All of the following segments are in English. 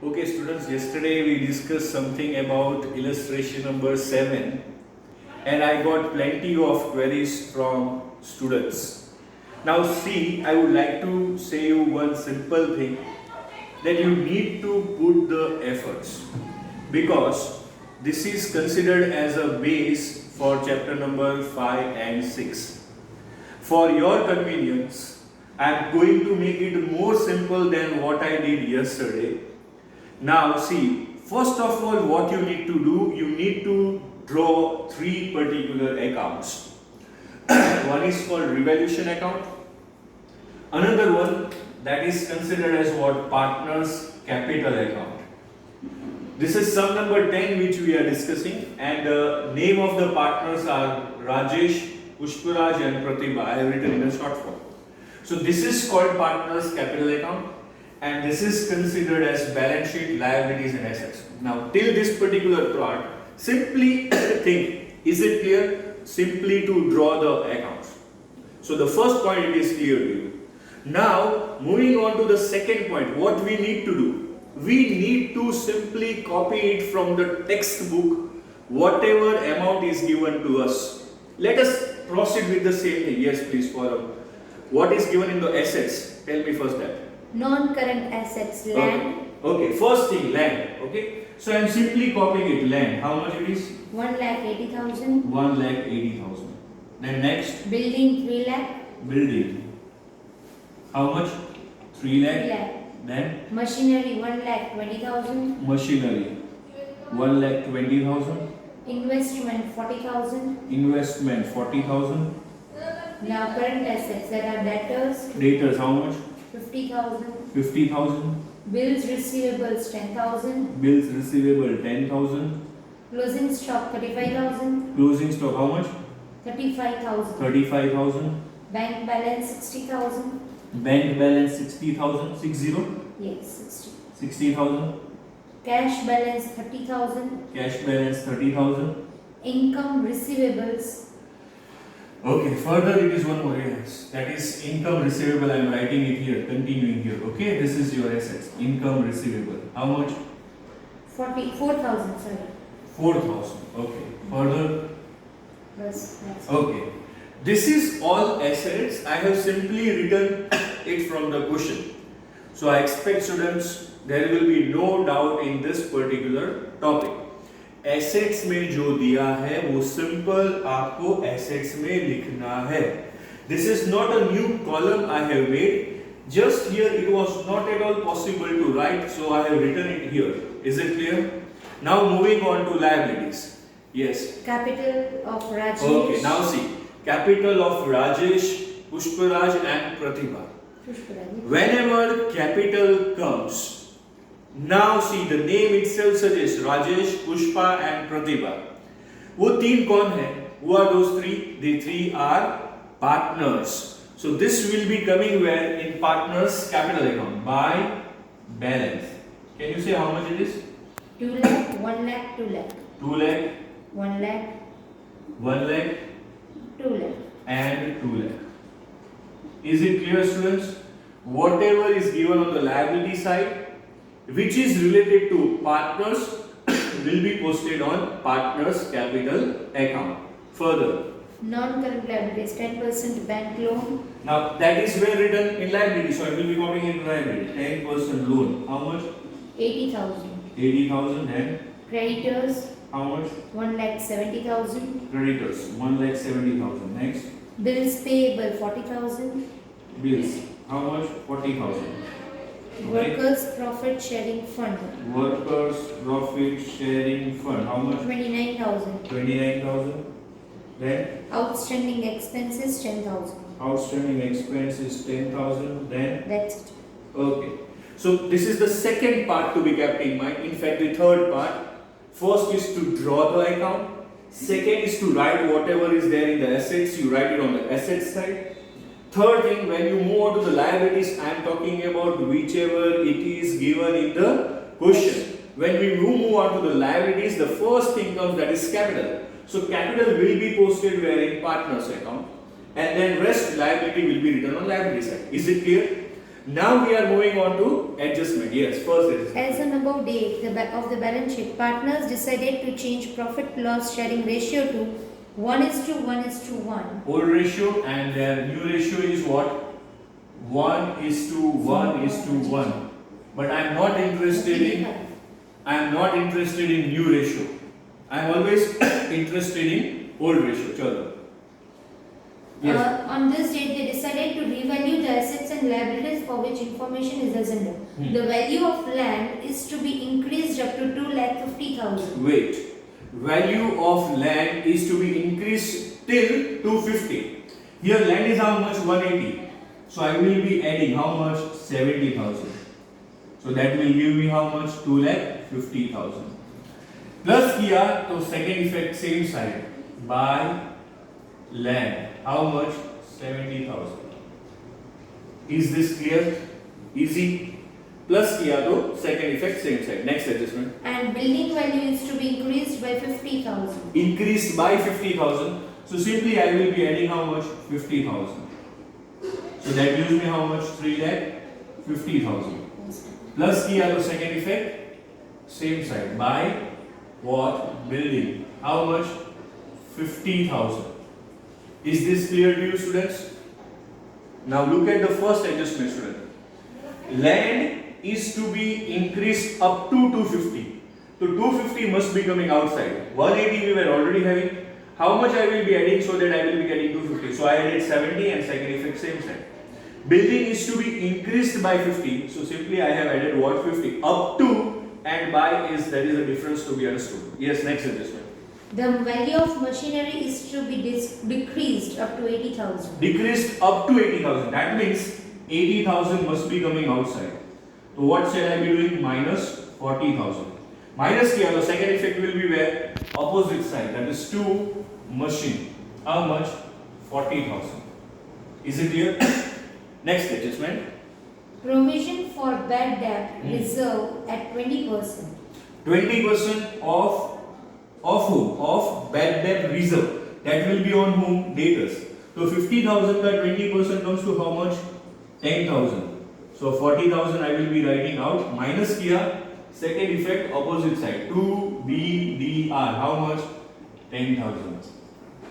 Okay, students, yesterday we discussed something about illustration number 7 and I got plenty of queries from students. Now see, I would like to say you one simple thing, that you need to put the efforts, because this is considered as a base for chapter number 5 and 6. For your convenience, I am going to make it more simple than what I did yesterday. Now see, first of all, what you need to do, you need to draw three particular accounts. One is called revaluation account. Another one that is considered as what? Partners capital account. This is sum number 10 which we are discussing, and the name of the partners are Rajesh, Pushparaj and Pratibha. I have written in a short form. So this is called partners capital account, and this is considered as balance sheet, liabilities and assets. Now till this particular part, simply think, is it clear? Simply to draw the accounts. So the first point, it is clear to you. Now moving on to the second point, what we need to do? We need to simply copy it from the textbook, whatever amount is given to us. Let us proceed with the same thing. Yes, please follow. What is given in the assets? Tell me first that. Non-current assets, land. Okay, first thing, land. Okay, so I am simply copying it. Land. How much it is? 1,80,000. 1,80,000. Then next. Building 3 lakh. Building. How much? 3 lakh. 3 lakh. Then Machinery 1,20,000. machinery. 1,20,000. Investment 40,000. Investment 40,000. Now current assets, there are debtors Debtors how much? 50,000. 50,000. Bills receivables 10,000. Bills receivable 10,000. Closing stock 35,000. Closing stock how much? 35,000. 35,000. Bank balance 60,000. Bank balance 60,000. 60. Yes, 60. 60,000. Cash balance 30,000. Cash balance 30,000. Income receivables. Okay, further it is one more, yes. That is income receivable. I am writing it here, continuing here. Okay, this is your assets. Income receivable. How much? 4,000, sorry. 4,000. Okay. Further. That's Okay. This is all assets. I have simply written it from the question. So I expect students, there will be no doubt in this particular topic. Assets में जो दिया है वो simple आपको assets में लिखना है. This is not a new column I have made. Just here it was not at all possible to write, so I have written it here. Is it clear? Now moving on to liabilities. Yes. capital of Rajesh. Okay. Now see, capital of Rajesh, Pushparaj and Pratibha. Pushparaj. Whenever capital comes, now see the name itself suggests Rajesh, Pushpa and Pratibha. वो तीन कौन है? Who are those three? The three are partners. So this will be coming where? In partners capital account by balance. Can you say how much it is? 2 lakh, 1 lakh, 2 lakh. 2 lakh, 1 lakh, 1 lakh 2 lakh. and 2 lakh. Is it clear, students? Whatever is given on the liability side, which is related to partners, will be posted on partners capital account. Further, Non-current liabilities 10% bank loan. now that is where written in liability, so I will be copying it in liability. 10% loan. How much? 80,000. 80,000. And Creditors how much? 1,70,000. Creditors 1,70,000. Next, Bills payable 40,000. bills. How much? 40,000. Workers profit sharing fund Workers profit sharing fund. How much? 29,000. 29,000. Then Outstanding expenses 10,000. outstanding expense is 10,000. Then That's it. okay. So this is the second part to be kept in mind. In fact, the third part. First is to draw the account. Second is to write whatever is there in the assets. You write it on the asset side. Third thing, when you move on to the liabilities, I am talking about whichever it is given in the question. When we move on to the liabilities, the first thing comes, that is capital. So capital will be posted where? In partners account, and then rest liability will be written on liability side. Is it clear? Now we are moving on to adjustment. Yes, first adjustment. As on above date of the balance sheet, partners decided to change profit loss sharing ratio to 1:1:1. Old ratio and their new ratio is what? 1:1:1. But I am not interested in new ratio. I am always interested in old ratio. Chalo. Yes. On this date, they decided to revalue the assets and liabilities for which information is assigned. The value of land is to be increased up to 2,50,000. Wait. Value of land is to be increased till 250. Here land is how much? 180. So I will be adding how much? 70,000. So that will give me how much? 2,50,000. Plus किया तो second effect same side. Buy land. How much? 70,000. Is this clear? Easy. Plus किया तो second effect same side. Next adjustment. And building value is to be increased by 50,000. Increased by 50,000. So simply I will be adding how much? 50,000. So that gives me how much? 3,50,000. Plus किया तो second effect same side. By what? Building. How much? 50,000. Is this clear to you, students? Now look at the first adjustment, student. Land is to be increased up to 250. So 250 must be coming outside. 180 we were already having. How much I will be adding so that I will be getting 250? So I added 70 and second effect same side. Building is to be increased by 50. So simply I have added what? 50. Up to and by is there is a difference to be understood. Yes, next adjustment. The value of machinery is to be decreased up to 80,000. Decreased up to 80,000. That means 80,000 must be coming outside. So what shall I be doing? Minus 40,000. Minus किया तो second effect will be where? Opposite side. That is to machine. How much? 40,000. Is it clear? Next adjustment. Provision for bad debt reserve at 20%. 20% of whom? Of bad debt reserve. That will be on whom? Debtors. So 50,000 का 20% comes to how much? 10,000. So 40,000 I will be writing out. Minus किया second effect opposite side. 2BDR. How much? 10,000.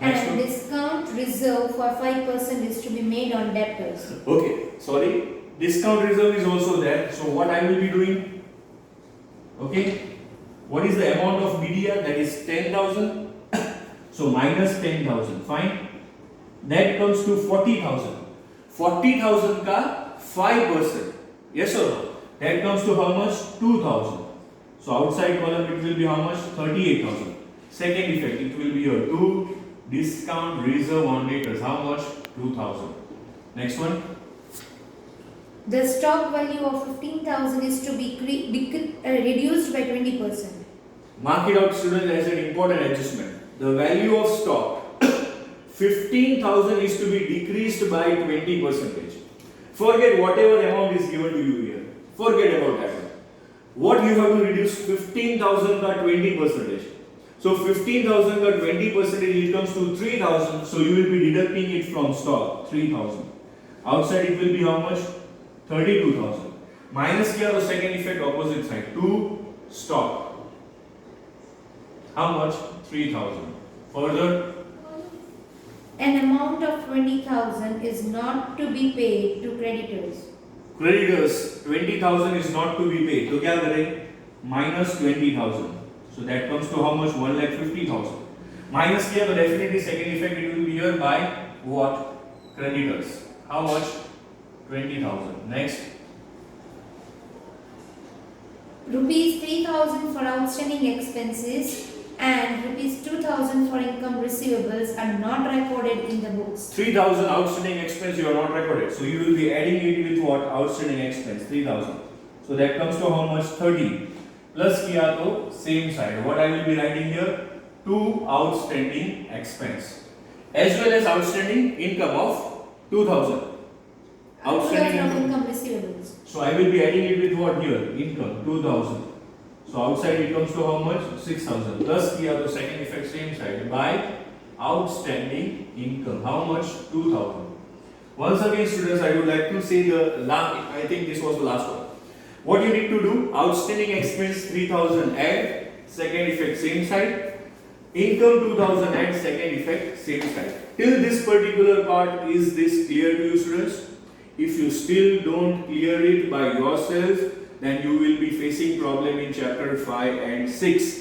Next And one. discount reserve for 5% is to be made on debtors. Okay, sorry. Discount reserve is also there. So what I will be doing? Okay. What is the amount of BDR? That is 10,000. So minus 10,000. Fine. That comes to 40,000. 40,000 ka 5%. Yes or no? That comes to how much? 2,000. So outside column it will be how much? 38,000. Second effect it will be your 2 discount reserve on debtors. How much? 2,000. Next one. The stock value of 15,000 is to be reduced by 20%. Mark it out, students, as an important adjustment. The value of stock 15,000 is to be decreased by 20%. Forget whatever amount is given to you here. Forget about that one. What you have to reduce? 15,000 ka 20%. So 15,000 ka 20% it comes to 3,000. So you will be deducting it from stock 3,000. Outside it will be how much? 32,000. Minus किया तो second effect opposite side. 2 stock. How much? 3,000. Further. An amount of 20,000 is not to be paid to creditors. Creditors 20,000 is not to be paid. तो क्या करें? Minus 20,000. So that comes to how much? 1,50,000. Minus किया तो definitely second effect it will be here by what? Creditors. How much? 20,000. Next. Rupees 3,000 for outstanding expenses and rupees 2,000 for income receivables are not recorded in the books. 3,000 outstanding expense you are not recorded. So you will be adding it with what? Outstanding expense 3,000. So that comes to how much? 30. Plus किया तो same side. What I will be writing here? 2 outstanding expense as well as outstanding income of 2,000. Outstanding 2,000 of income. income receivables. So I will be adding it with what here? Income 2,000. So outside it comes to how much? 6,000. Plus किया तो second effect same side by outstanding income. How much? 2,000. Once again, students, I would like to say I think this was the last one. What you need to do, outstanding expense 3000 add, second effect same side, income 2000 add, second effect same side. Till this particular part, is this clear to you, students? If you still don't clear it by yourself, then you will be facing problem in chapter 5 and 6.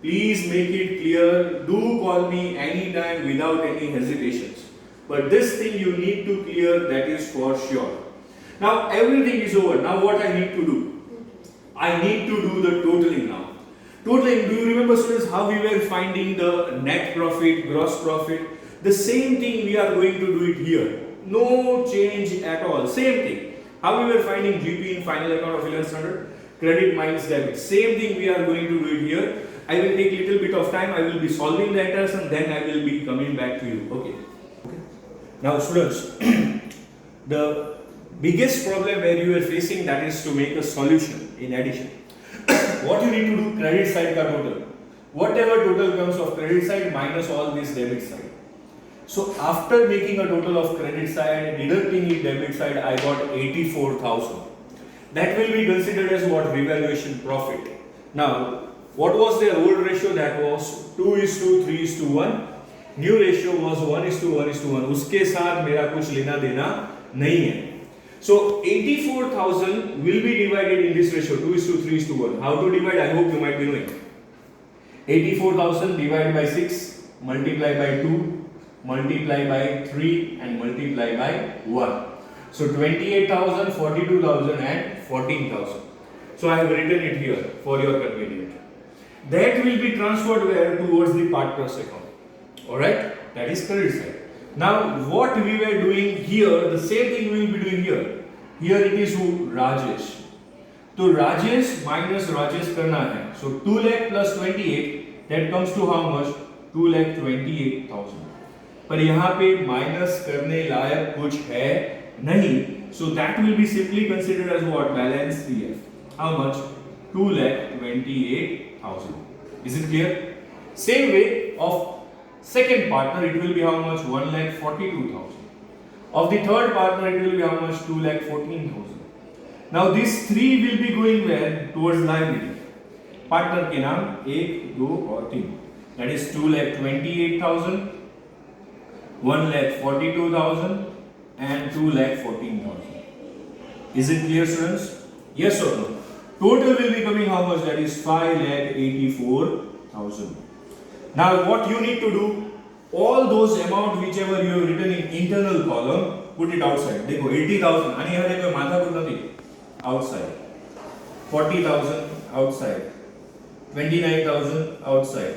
Please make it clear. Do call me anytime without any hesitations. But this thing you need to clear, that is for sure. Now everything is over. Now what I need to do? I need to do the totaling now. Totaling, do you remember, students, how we were finding the net profit, gross profit? The same thing we are going to do it here. No change at all. Same thing. How we were finding GP in final account of 1100? Credit minus debit. Same thing we are going to do it here. I will take little bit of time. I will be solving the letters and then I will be coming back to you. Okay. Now, students, the biggest problem where you are facing, that is to make a solution in addition. What you need to do, credit side ka total. Whatever total comes of credit side minus all this debit side. So after making a total of credit side, deducting it debit side, I got 84,000. That will be considered as what? Revaluation profit. Now, what was their old ratio? That was 2:3:1. New ratio was 1:1:1. उसके साथ मेरा कुछ लेना देना नहीं है. So 84,000 will be divided in this ratio 2:3:1. How to divide? I hope you might be knowing. 84,000 divided by 6, multiply by 2, multiply by 3 and multiply by 1. So 28,000, 42,000 and 14,000. So I have written it here for your convenience. That will be transferred where? Towards the partners account. Alright? That is credit side. Now what we were doing here, the same thing we will be doing here. Here it is who? Rajesh. So Rajesh minus Rajesh करना है. So 2 lakh plus 28, that comes to how much? 2,28,000. पर यहाँ पे minus करने लायक कुछ है नहीं. So that will be simply considered as what? Balance CF. How much? 2,28,000. Is it clear? Same way of second partner, it will be how much? 1,42,000. Of the third partner, it will be how much? 2,14,000. Now these three will be going where? Towards liability. Partner के नाम 1, 2 और 3. That is 2,28,000, 1,42,000 and 2,14,000. Is it clear, students? Yes or no? Total will be coming how much? That is 5,84,000. Now what you need to do? All those amount whichever you have written in internal column, put it outside. देखो 80,000 आणि यहाँ देखो माथा कुछ नहीं. Outside. 40,000 outside. 29,000 outside.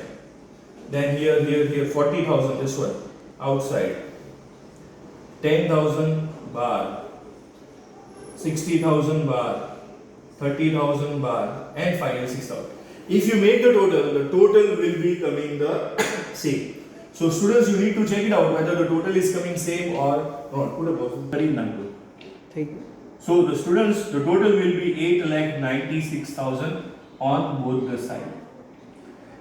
Then here 40,000 this one outside. 10,000 bar. 60,000 bar. 30,000 bar and finally 6,000. If you make the total will be coming the same. So students, you need to check it out whether the total is coming same or not. Put a pause. Thank you. So the students, the total will be 8,96,000 on both the side.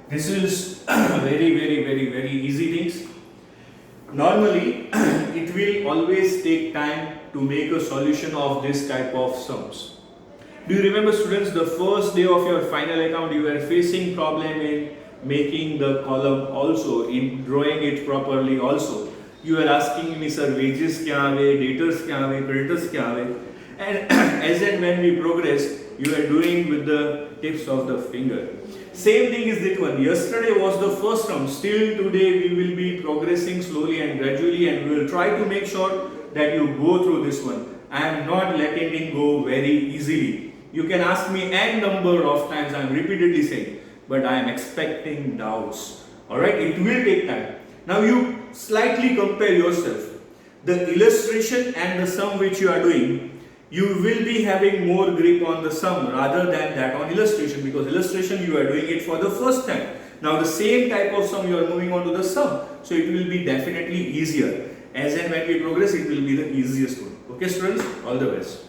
This is very easy things. Normally, it will always take time to make a solution of this type of sums. Do you remember, students, the first day of your final account, you were facing problem in making the column also, in drawing it properly also. You were asking me, sir, wages kya aave, debtors kya aave, creditors kya aave. And as and when we progress, you are doing with the tips of the finger. Same thing is this one. Yesterday was the first term. Still today we will be progressing slowly and gradually, and we will try to make sure that you go through this one. I am not letting it go very easily. You can ask me n number of times, I am repeatedly saying, but I am expecting doubts. Alright, it will take time. Now you slightly compare yourself. The illustration and the sum which you are doing, you will be having more grip on the sum rather than that on illustration, because illustration you are doing it for the first time. Now the same type of sum you are moving on to the sum. So it will be definitely easier. As and when we progress, it will be the easiest one. Okay students, all the best.